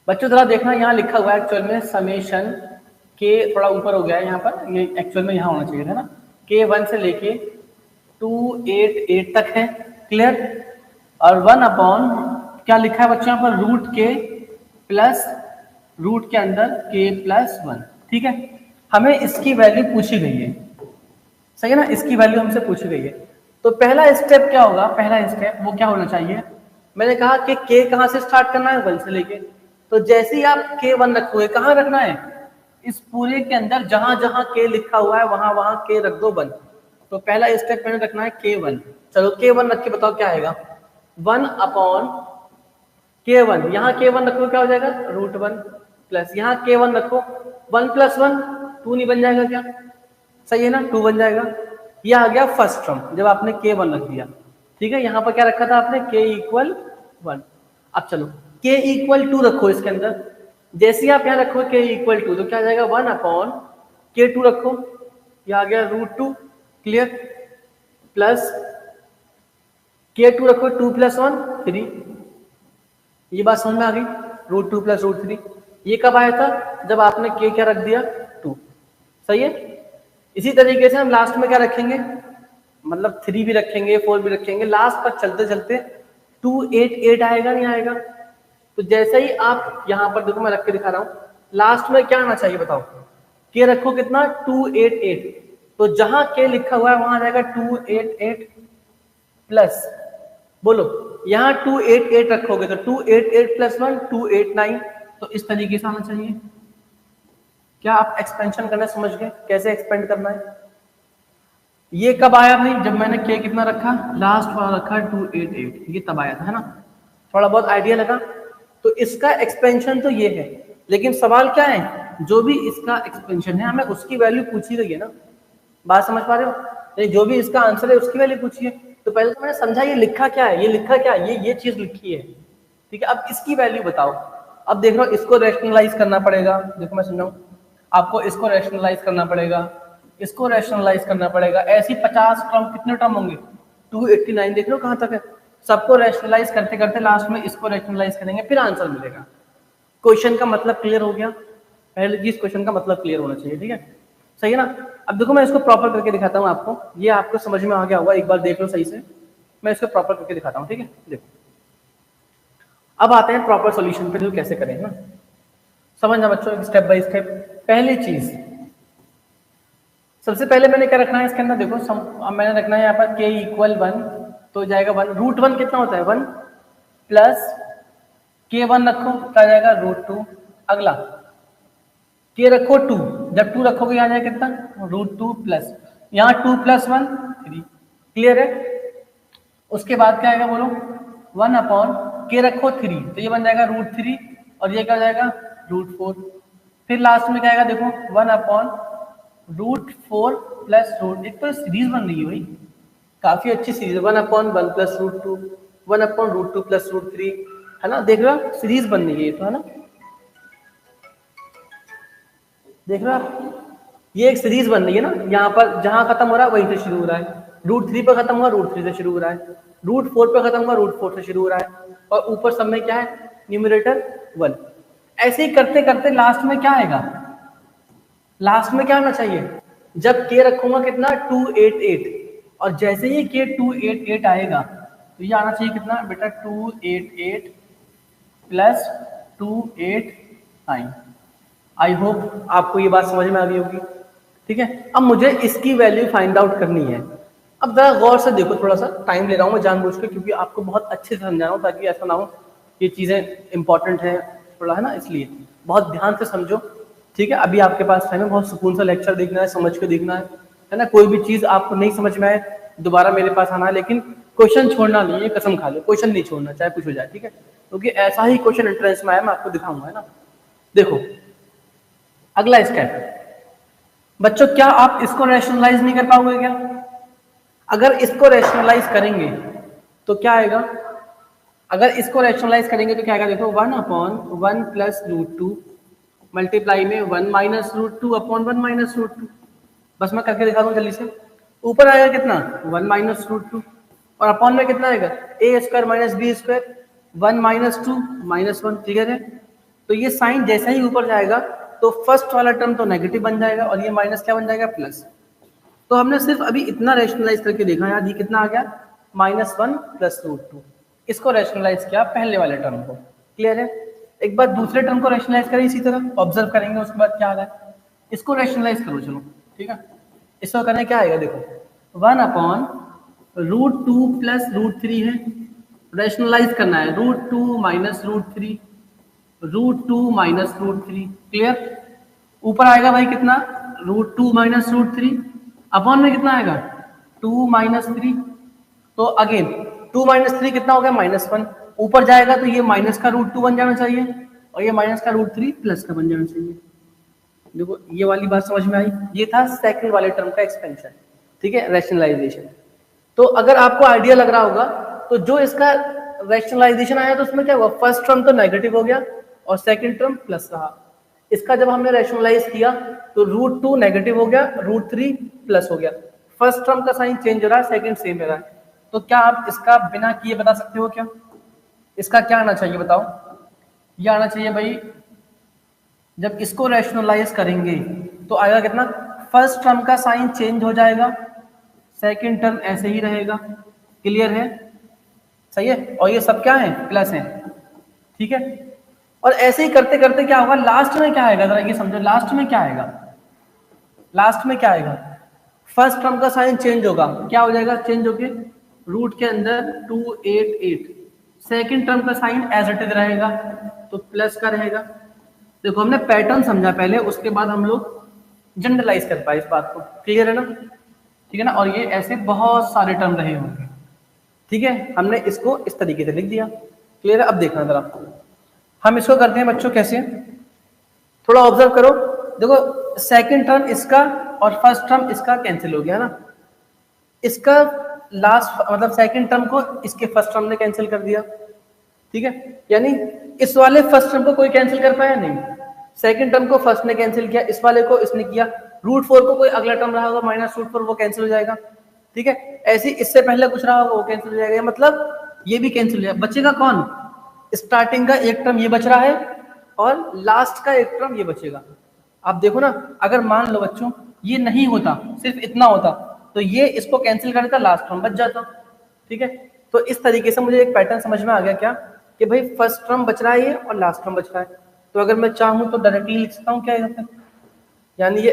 बच्चों जरा देखना, यहाँ लिखा हुआ है एक्चुअल में समेशन के, थोड़ा ऊपर हो गया है यहाँ पर, ये एक्चुअल में यहाँ होना चाहिए था ना, के 1 से लेके 288 तक है, क्लियर। और 1 अपॉन क्या लिखा है बच्चों यहाँ पर, रूट के प्लस रूट के अंदर के प्लस 1, ठीक है। हमें इसकी वैल्यू पूछी गई है, सही है ना, इसकी वैल्यू हमसे पूछी गई है। तो पहला स्टेप क्या होगा, पहला स्टेप वो क्या होना चाहिए, मैंने कहा कि के कहाँ से स्टार्ट करना है, 1 से लेके। तो जैसे ही आप के 1 रखोगे, कहाँ रखना है, इस पूरे के अंदर जहां जहां के लिखा हुआ है वहां वहां के रख दो 1। तो पहला स्टेप मैंने रखना है के 1। चलो के 1 रख के बताओ क्या आएगा, 1 अपॉन के 1, यहाँ के 1 रखो क्या हो जाएगा, रूट 1 प्लस यहाँ के 1 रखो 1 प्लस 1 2 नहीं बन जाएगा क्या, सही है ना, 2 बन जाएगा। ये आ गया फर्स्ट टर्म जब आपने के 1 रख दिया, ठीक है। यहाँ पर क्या रखा था आपने, के इक्वल 1। अब चलो के इक्वल 2 रखो इसके अंदर, जैसे ही आप यहाँ रखो के इक्वल 2 तो क्या आ जाएगा, 1 अपॉन के 2 रखो, ये आ गया रूट 2, क्लियर, प्लस के 2 रखो 2 प्लस 1 3, ये बात समझ में आ गई, रूट 2 प्लस रूट 3। ये कब आया था, जब आपने के क्या रख दिया 2, सही है। इसी तरीके से हम लास्ट में क्या रखेंगे, मतलब 3 भी रखेंगे 4 भी रखेंगे, लास्ट पर चलते चलते 288 आएगा, नहीं आएगा। तो जैसे ही आप यहाँ पर देखो, मैं रख के दिखा रहा हूँ, लास्ट में क्या आना चाहिए बताओ, के रखो कितना 288, तो जहां के लिखा हुआ है वहां आ जाएगा 288 प्लस, बोलो यहाँ 288 रखोगे तो 288 प्लस 1 289, तो इस तरीके से आना चाहिए। क्या आप एक्सपेंशन करना समझ गए, कैसे एक्सपेंड करना है। ये कब आया भाई, जब मैंने के कितना रखा, लास्ट वाला रखा 288, ये तब आया था, है ना, थोड़ा बहुत आइडिया लगा। तो इसका एक्सपेंशन तो ये है, लेकिन सवाल क्या है, जो भी इसका एक्सपेंशन है हमें उसकी वैल्यू पूछी गई है ना, बात समझ पा रहे हो, नहीं जो भी इसका आंसर है उसकी वैल्यू पूछिए। तो पहले तो मैंने समझा ये लिखा क्या है, ये लिखा क्या है, ये चीज लिखी है, ठीक है। अब इसकी वैल्यू बताओ, अब देख लो इसको रैशनलाइज करना पड़ेगा, देखो मैं समझाऊं, आपको इसको रैशनलाइज करना पड़ेगा, इसको रैशनलाइज करना पड़ेगा, ऐसी 50 टर्म, कितने टर्म होंगे 289, देख लो कहां तक है। सबको रैशनलाइज करते करते लास्ट में इसको रैशनलाइज करेंगे, फिर आंसर मिलेगा। क्वेश्चन का मतलब क्लियर हो गया, पहले चीज क्वेश्चन का मतलब क्लियर होना चाहिए, ठीक है, सही है ना। अब देखो मैं इसको प्रॉपर करके दिखाता हूँ आपको, ये आपको समझ में आ गया होगा, एक बार देख लो सही से, मैं इसको प्रॉपर करके दिखाता हूँ, ठीक है। देखो अब आते हैं प्रॉपर सॉल्यूशन पे, जो कैसे करें ना, समझना बच्चों स्टेप बाय स्टेप। पहली चीज, सबसे पहले मैंने क्या रखना है इसके अंदर, देखो अब मैंने रखना है यहाँ पर के इक्वल 1, तो जाएगा 1, रूट 1 कितना होता है 1 प्लस के 1 रखो क्या जाएगा रूट 2, अगला के रखो 2, जब 2 रखोगे यहाँ जाएगा कितना रूट 2 प्लस यहाँ 2 प्लस 1 3, क्लियर है। उसके बाद क्या आएगा बोलो, 1 अपॉन के रखो 3, तो ये बन जाएगा रूट 3, और ये क्या हो जाएगा रूट 4। फिर लास्ट में क्या आएगा देखो 1 अपॉन रूट 4 प्लस रूट, एक तो सीरीज बन रही है भाई, काफी अच्छी series, 1 upon 1 plus root 2, 1 upon root 2 plus root 3, है ना, देख रहे हो सीरीज बन रही है, तो है ना, देख रहे हो आप, ये एक सीरीज बन रही है ना, यहाँ पर जहां खत्म हो रहा है वहीं से शुरू हो रहा है, रूट 3 पर खत्म हुआ रूट 3 से शुरू हो रहा है, रूट 4 पर खत्म हुआ रूट 4 से शुरू हो रहा है, और ऊपर सब में क्या है न्यूमरेटर 1। ऐसे ही करते करते लास्ट में क्या आएगा, लास्ट में क्या आना चाहिए, जब के रखूंगा कितना 288, और जैसे ही के 288 आएगा तो ये आना चाहिए कितना बेटा 288 प्लस 289। आई होप आपको ये बात समझ में आ गई होगी, ठीक है। अब मुझे इसकी वैल्यू फाइंड आउट करनी है। अब जरा गौर से देखो, थोड़ा सा टाइम ले रहा हूँ मैं जानबूझ के, क्योंकि आपको बहुत अच्छे से समझा रहा हूँ, ताकि ऐसा ना हो ये चीजें इंपॉर्टेंट है थोड़ा, है ना, इसलिए बहुत ध्यान से समझो, ठीक है। अभी आपके पास टाइम है, बहुत सुकून सा लेक्चर देखना है, समझ के देखना है ना, कोई भी चीज आपको नहीं समझ में आए दोबारा मेरे पास आना है, लेकिन क्वेश्चन छोड़ना नहीं है, कसम खा लो क्वेश्चन नहीं छोड़ना, चाहे कुछ हो जाए, ठीक है, क्योंकि ऐसा ही क्वेश्चन एंट्रेंस में आया, मैं आपको दिखाऊंगा, है ना। देखो अगला स्टेप, बच्चों क्या आप इसको रैशनलाइज नहीं कर पाओगे क्या, अगर इसको रैशनलाइज करेंगे तो क्या आएगा, अगर इसको रैशनलाइज करेंगे तो क्या आएगा देखो 1 अपॉन 1 प्लस रूट 2 मल्टीप्लाई में 1 minus root 2 upon 1 minus root 2, बस मैं करके दिखा दूं जल्दी से। ऊपर आएगा कितना 1 माइनस रूट 2, और अपॉन में कितना आएगा A square minus B square 1 minus 2 minus 1, ठीक है। तो ये साइन जैसा ही ऊपर जाएगा तो फर्स्ट वाला टर्म तो नेगेटिव बन जाएगा और ये माइनस क्या बन जाएगा, प्लस। तो हमने सिर्फ अभी इतना रैशनलाइज करके देखा यार, ये कितना आ गया, -1 + √2। इसको रैशनलाइज किया पहले वाले टर्म को, क्लियर है। एक बार दूसरे टर्म को रैशनलाइज करें, इसी तरह ऑब्जर्व करेंगे, उसके बाद क्या आ रहा है, इसको रैशनलाइज करो, चलो ठीक है। इसको करने क्या आएगा, देखो 1/√2 + √3 है, रैशनलाइज करना है, √2 - √3, √2 - √3, क्लियर। ऊपर आएगा भाई कितना, √2 - √3, अपॉन में कितना आएगा, 2 - 3। तो अगेन 2 - 3 कितना हो गया, -1। ऊपर जाएगा तो ये माइनस का √2 बन जाना चाहिए और ये माइनस का √3 प्लस का बन जाना चाहिए। देखो ये वाली बात समझ में आई, ये था सेकंड वाले टर्म का एक्सपेंशन, ठीक है, रैशनलाइजेशन। तो अगर आपको आइडिया लग रहा होगा तो जो इसका रैशनलाइजेशन आया तो उसमें क्या हुआ, फर्स्ट टर्म तो नेगेटिव हो गया और सेकंड टर्म प्लस रहा। इसका जब हमने रैशनलाइज किया तो √2 नेगेटिव हो गया, √3 प्लस हो गया। फर्स्ट टर्म का साइन चेंज हो रहा है, सेकंड सेम हो रहा है। तो क्या आप इसका बिना किए बता सकते हो क्या, इसका क्या आना चाहिए बताओ। ये आना चाहिए भाई, जब इसको रैशनलाइज करेंगे तो आएगा कितना, फर्स्ट टर्म का साइन चेंज हो जाएगा, सेकंड टर्म ऐसे ही रहेगा, क्लियर है, सही है। और ये सब क्या है, प्लस है, ठीक है। और ऐसे ही करते करते क्या होगा, लास्ट में क्या आएगा, जरा ये समझो, लास्ट में क्या आएगा, लास्ट में क्या आएगा, फर्स्ट टर्म का साइन चेंज होगा, क्या हो जाएगा, चेंज होके रूट के अंदर 288, सेकंड टर्म का साइन एज इट इज रहेगा तो प्लस का रहेगा। देखो हमने पैटर्न समझा पहले, उसके बाद हम लोग जनरलाइज कर पाए इस बात को, क्लियर है ना, ठीक है ना। और ये ऐसे बहुत सारे टर्म रहे होंगे, ठीक है, हमने इसको इस तरीके से लिख दिया, क्लियर है। अब देखना जरा, हम इसको करते हैं बच्चों कैसे, थोड़ा ऑब्जर्व करो। देखो सेकंड टर्म इसका और फर्स्ट टर्म इसका कैंसिल हो गया ना, इसका लास्ट मतलब सेकंड टर्म को इसके फर्स्ट टर्म ने कैंसिल कर दिया, ठीक है। यानी इस वाले फर्स्ट टर्म को कोई कैंसिल कर पाया नहीं, सेकंड टर्म को फर्स्ट ने कैंसिल किया, इस वाले को इसने किया, √4 को कोई अगला टर्म रहा होगा -√4 वो कैंसिल हो जाएगा, ठीक है। ऐसे इससे पहले कुछ रहा होगा वो कैंसिल हो जाएगा, मतलब ये भी कैंसिल हो जाएगा। बचेगा कौन, स्टार्टिंग का एक टर्म ये बच रहा है और लास्ट का एक टर्म ये बचेगा। आप देखो ना, अगर मान लो बच्चों ये नहीं होता, सिर्फ इतना होता, तो ये इसको कैंसिल कर देता, लास्ट टर्म बच जाता, ठीक है। तो इस तरीके से मुझे एक पैटर्न समझ में आ गया क्या, कि भाई फर्स्ट टर्म बच रहा है ये और लास्ट टर्म बच रहा है। तो अगर मैं चाहूं तो डायरेक्टली लिख सकता हूँ क्या, यानी ये